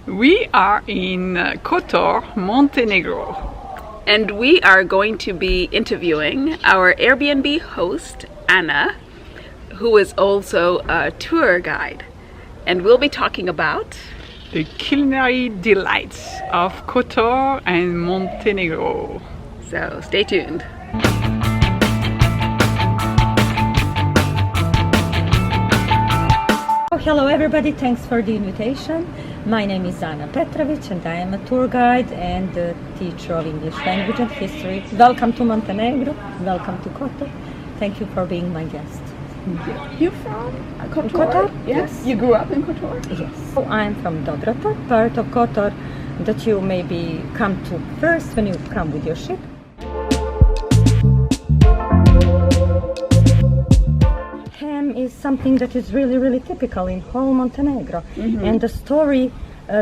We are in Kotor, Montenegro. And we are going to be interviewing our Airbnb host, Anna, who is also a tour guide. And we'll be talking about the culinary delights of Kotor and Montenegro. So stay tuned. Hello everybody, thanks for the invitation. My name is Ana Petrovic and I am a tour guide and a teacher of English language and history. Welcome to Montenegro, welcome to Kotor. Thank you for being my guest. You're from Kotor? Kotor? Yes. You grew up in Kotor? Yes. So I'm from Dobrotar, part of Kotor that you maybe come to first when you come with your ship. Ham is something that is really typical in whole Montenegro. And the story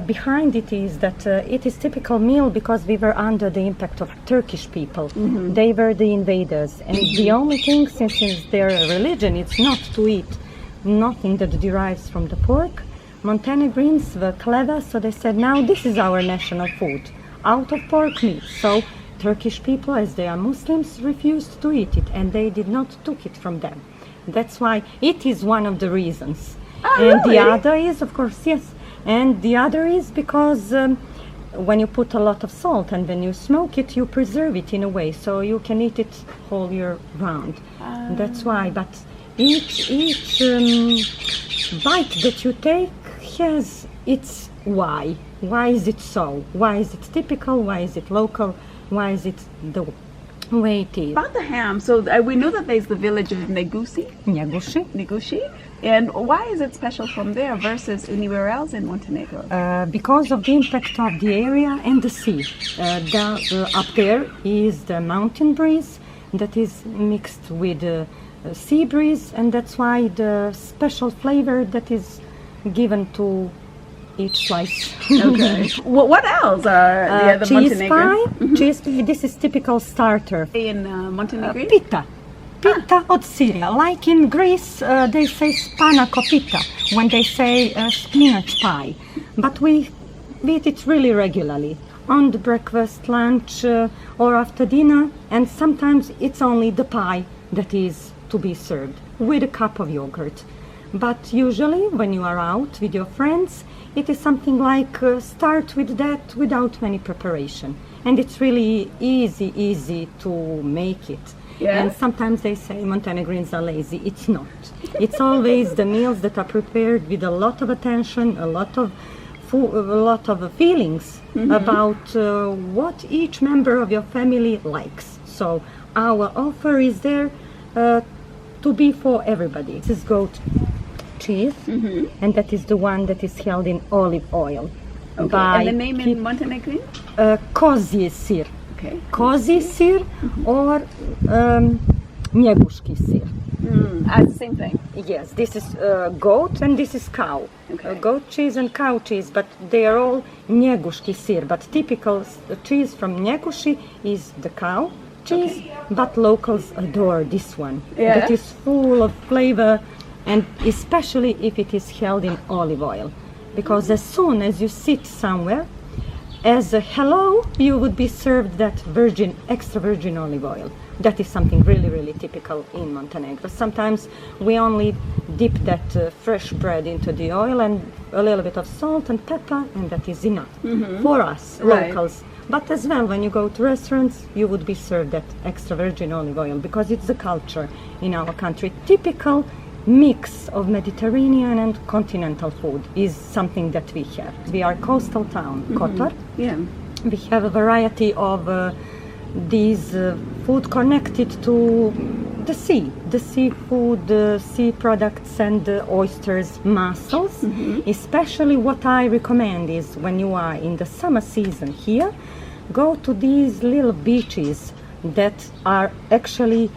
behind it is that it is typical meal because we were under the impact of Turkish people. They were the invaders, and the only thing since their religion it's not to eat nothing that derives from the pork. Montenegrins were clever, so they said now this is our national food out of pork meat. So Turkish people, as they are Muslims, refused to eat it, and they did not took it from them. That's why it is one of the reasons. And really? the other is, of course, yes. And the other is because when you put a lot of salt and when you smoke it, you preserve it in a way, so you can eat it whole year round. That's why. But each bite that you take has its why. Why is it so? Why is it typical? Why is it local? Why is it the way it is? About the ham, so we know that there's the village of Negusi, Negushi. and why is it special from there versus anywhere else in Montenegro? Because of the impact of the area and the sea. Up there is the mountain breeze that is mixed with sea breeze, and that's why the special flavor that is given to each slice. Okay. What else are the other cheese Montenegrin? pie. Cheese pie. This is typical starter. In Montenegrin? Pita od Syria. Like in Greece, they say spanako pita when they say spinach pie. But we eat it really regularly on the breakfast, lunch, or after dinner. And sometimes it's only the pie that is to be served with a cup of yogurt. But usually when you are out with your friends, it is something like start with that without many preparation. And it's really easy to make it. Yeah. And sometimes they say Montenegrins are lazy. It's not. It's always the meals that are prepared with a lot of attention, a lot of feelings about what each member of your family likes. So our offer is there to be for everybody. This is goat cheese, and that is the one that is held in olive oil. Okay. And the name in Montenegrin? Kozji sir. Okay. Kozji sir or Njeguški sir. Same thing. Yes, this is goat and this is cow. Okay. Goat cheese and cow cheese, but they are all Njeguški sir. But typical cheese from Njeguši is the cow cheese, but locals adore this one. Yeah. That is full of flavor, and especially if it is held in olive oil. Because as soon as you sit somewhere, as a hello, you would be served that extra virgin olive oil. That is something really typical in Montenegro. Sometimes we only dip that fresh bread into the oil and a little bit of salt and pepper, and that is enough for us, locals. But as well, when you go to restaurants, you would be served that extra virgin olive oil because it's the culture in our country. Typical mix of Mediterranean and continental food is something that we have. We are a coastal town, Kotor. Yeah. We have a variety of these food connected to the sea, the seafood, sea products and oysters, mussels. Especially what I recommend is when you are in the summer season here, go to these little beaches that are actually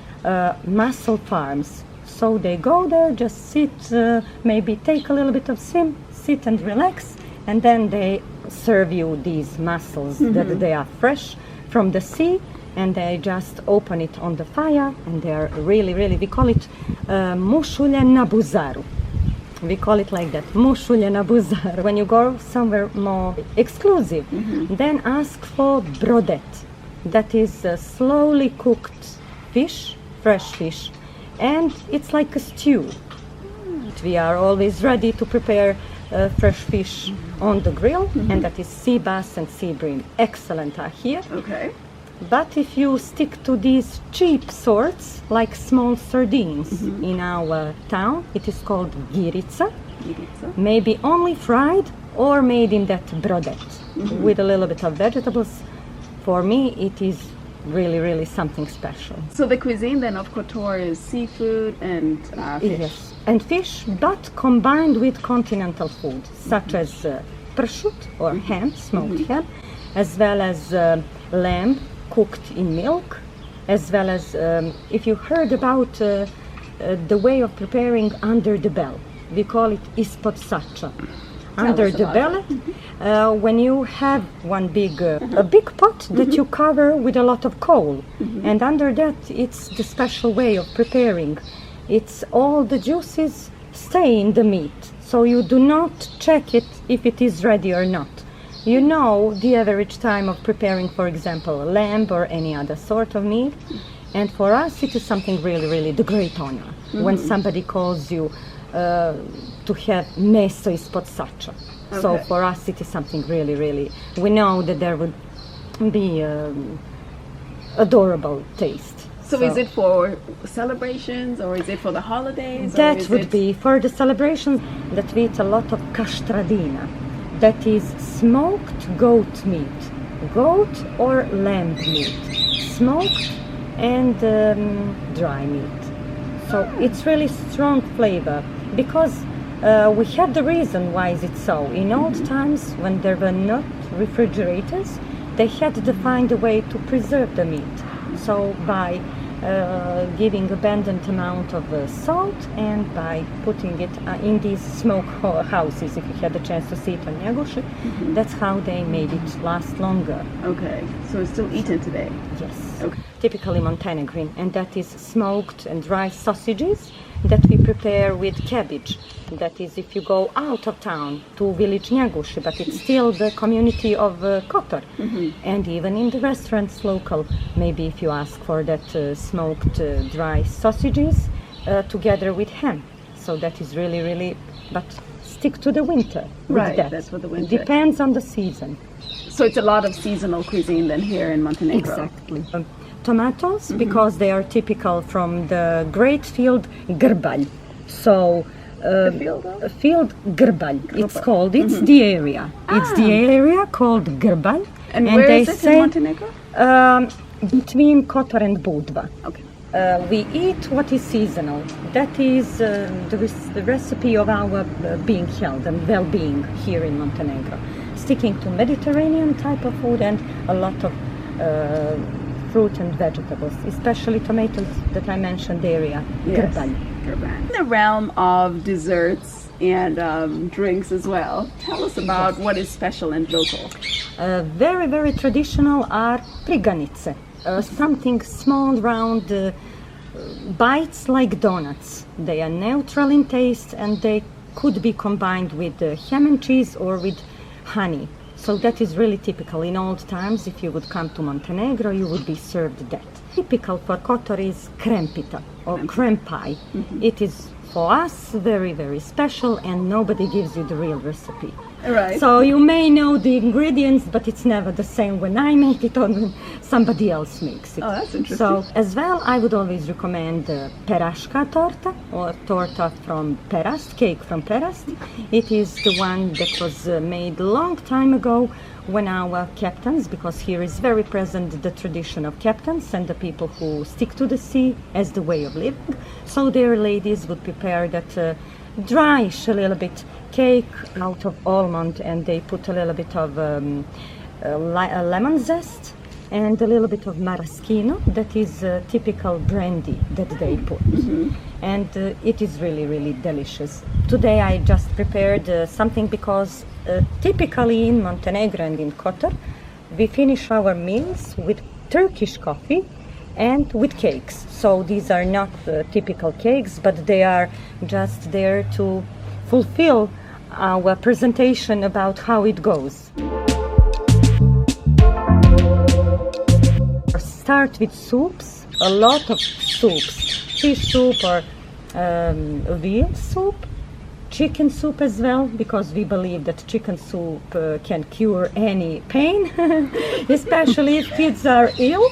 mussel farms. So they go there, just sit, maybe take a little bit of swim, sit and relax, and then they serve you these mussels that they are fresh from the sea, and they just open it on the fire, and they are really, we call it mušulje na buzaru. We call it like that, mušuljena buzar. When you go somewhere more exclusive, then ask for brodet. That is slowly cooked fish, fresh fish, and it's like a stew. We are always ready to prepare fresh fish on the grill, and that is sea bass and sea bream. Excellent are here. Okay. But if you stick to these cheap sorts, like small sardines in our town, it is called girica, maybe only fried or made in that brodet with a little bit of vegetables. For me, it is really, really something special. So the cuisine then of Kotor is seafood and fish. Yes, and fish, but combined with continental food, such as pršut or ham, smoked ham, as well as lamb cooked in milk, as well as, if you heard about the way of preparing under the bell, we call it ispod sača. Under the bell, when you have one a big pot that you cover with a lot of coal, and under that it's the special way of preparing. It's all the juices stay in the meat, so you do not check it if it is ready or not. You know the average time of preparing, for example, a lamb or any other sort of meat. And for us, it is something really, really the great honor when somebody calls you to have meso ispod sača. So for us, it is something really, really, we know that there would be adorable taste. So is it for celebrations or is it for the holidays? That would be for the celebrations that we eat a lot of kastradina. That is smoked goat meat, goat or lamb meat, smoked and dry meat. So it's really strong flavor because we have the reason why is it so. In old times when there were not refrigerators, they had to find a way to preserve the meat. So by giving abundant amount of salt and by putting it in these smoke houses, if you had the chance to see it on Njegoši, that's how they made it last longer. Okay, so it's still eaten today? Yes, okay. Typically Montenegrin, and that is smoked and dry sausages that we prepare with cabbage. That is if you go out of town to village Njegoši, but it's still the community of Kotor. And even in the restaurants local, maybe if you ask for that smoked dry sausages together with ham. So that is really, really, but stick to the winter. Right, that. that's for the winter. Depends on the season. So it's a lot of seasonal cuisine then here in Montenegro. Exactly. Tomatoes, because they are typical from the great field Grbalj. So field Grbalj, it's called, it's the area. It's the area called Grbalj. And where they is it say, in Montenegro? Between Kotor and Budva. Okay. We eat what is seasonal. That is the recipe of our being health and well-being here in Montenegro. Sticking to Mediterranean type of food and a lot of fruit and vegetables, especially tomatoes that I mentioned area, Yes. Grbalj. In the realm of desserts and drinks as well, tell us about what is special and local. Very, very traditional are priganice, something small, round bites like donuts. They are neutral in taste and they could be combined with ham and cheese or with honey. So that is really typical. In old times, if you would come to Montenegro, you would be served that. Typical for Kotor is krempita or krempai. It is for us very, very special and nobody gives you the real recipe. Right. So you may know the ingredients, but it's never the same when I make it or when somebody else makes it. Oh, that's interesting. So as well, I would always recommend peraška torta or torta from Perast, cake from Perast. It is the one that was made a long time ago when our captains, because here is very present the tradition of captains and the people who stick to the sea as the way of living. So their ladies would prepare that dryish a little bit cake out of almond, and they put a little bit of lemon zest and a little bit of maraschino, that is typical brandy that they put. And it is really, really delicious. Today I just prepared something because typically in Montenegro and in Kotor we finish our meals with Turkish coffee and with cakes. So these are not typical cakes, but they are just there to fulfill our presentation about how it goes. Start with soups, a lot of soups, fish soup or veal soup, chicken soup as well, because we believe that chicken soup can cure any pain, especially if kids are ill.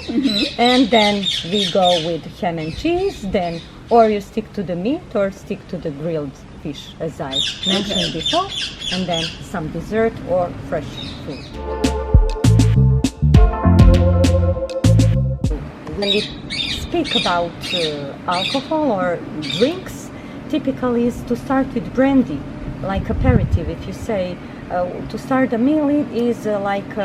And then we go with ham and cheese, then or you stick to the meat or stick to the grilled fish, as I mentioned before, and then some dessert or fresh food. When we speak about alcohol or drinks, typically is to start with brandy, like aperitif. If you say to start a meal, it is like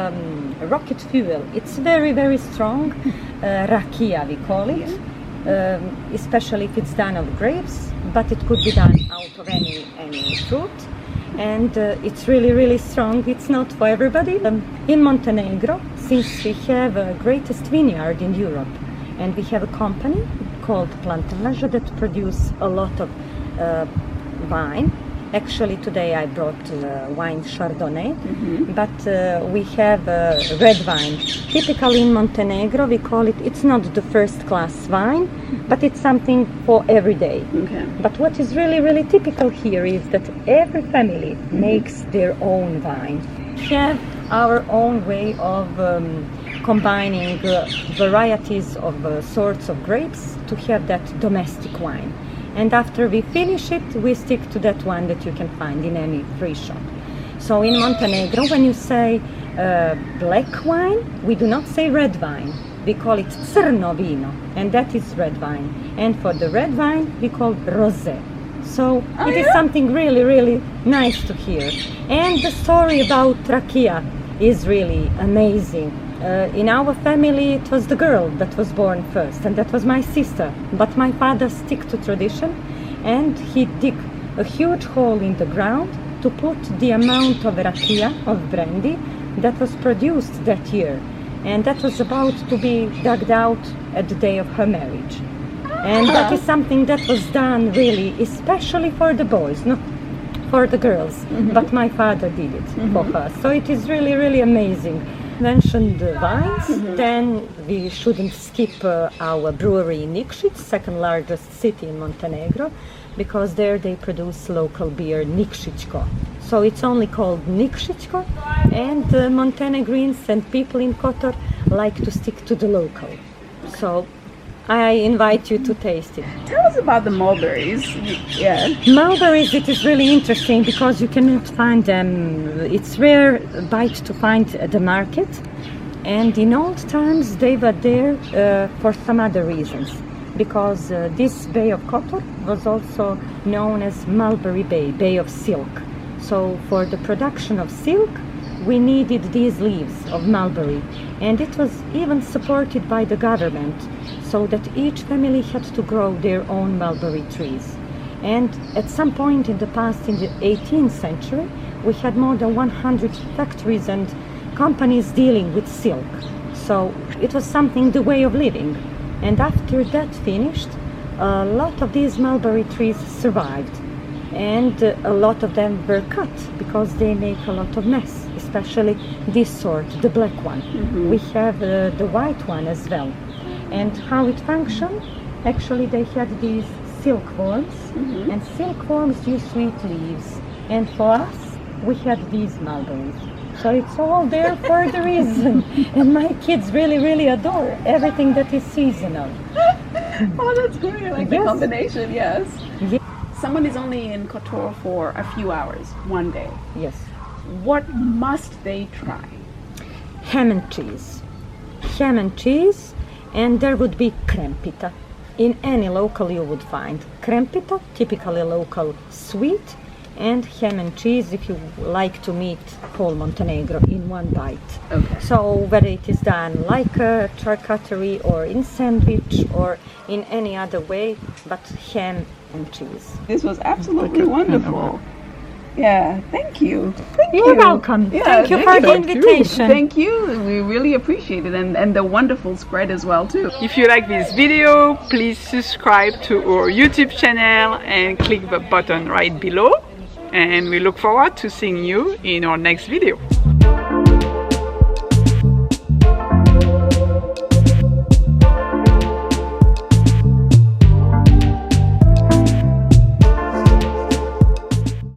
rocket fuel. It's very, very strong. Rakia, we call it, especially if it's done of grapes, but it could be done out of any fruit. And it's really, really strong. It's not for everybody. In Montenegro, since we have a greatest vineyard in Europe, and we have a company called Plantaža that produce a lot of wine. Actually, today I brought wine Chardonnay, but we have red wine. Typically in Montenegro, we call it, it's not the first class wine, but it's something for every day. But what is really, really typical here is that every family makes their own wine. We have our own way of combining varieties of sorts of grapes to have that domestic wine. And after we finish it, we stick to that one that you can find in any free shop. So in Montenegro, when you say black wine, we do not say red wine. We call it crno vino, and that is red wine. And for the red wine, we call rosé. So it is something really, really nice to hear. And the story about rakia is really amazing. In our family, it was the girl that was born first, and that was my sister. But my father stuck to tradition, and he dug a huge hole in the ground to put the amount of rakia, of brandy, that was produced that year. And that was about to be dug out at the day of her marriage. And that is something that was done really, especially for the boys, not for the girls. But my father did it for her. So it is really, really amazing. Mentioned the wines, then we shouldn't skip our brewery in Nikšić, second largest city in Montenegro, because there they produce local beer Nikšićko. So it's only called Nikšićko, and Montenegrins and people in Kotor like to stick to the local. So I invite you to taste it. Tell us about the mulberries. Mulberries, it is really interesting because you cannot find them. It's rare bite to find at the market, and in old times they were there for some other reasons, because this Bay of Kotor was also known as Mulberry Bay, Bay of Silk. So for the production of silk, we needed these leaves of mulberry, and it was even supported by the government, so that each family had to grow their own mulberry trees. And at some point in the past, in the 18th century, we had more than 100 factories and companies dealing with silk. So it was something, the way of living. And after that finished, a lot of these mulberry trees survived. And a lot of them were cut because they make a lot of mess, especially this sort, the black one. We have the white one as well. And how it functioned, actually they had these silkworms, and silkworms use sweet leaves. And for us, we had these mulberries. So it's all there for the reason. And my kids really, really adore everything that is seasonal. Oh, that's great. I like the combination, yes. Yeah. Someone is only in Kotor for a few hours, one day. Yes. What must they try? Ham and cheese. Ham and cheese, and there would be krempita. In any local you would find krempita, typically local sweet, and ham and cheese if you like to meet whole Montenegro in one bite. Okay. So whether it is done like a charcuterie or in sandwich or in any other way, but ham and cheese. This was absolutely wonderful. Yeah, thank you. You're welcome. Yeah, thank you for the invitation. Thank you. We really appreciate it, and the wonderful spread as well too. If you like this video, please subscribe to our YouTube channel and click the button right below. and we look forward to seeing you in our next video.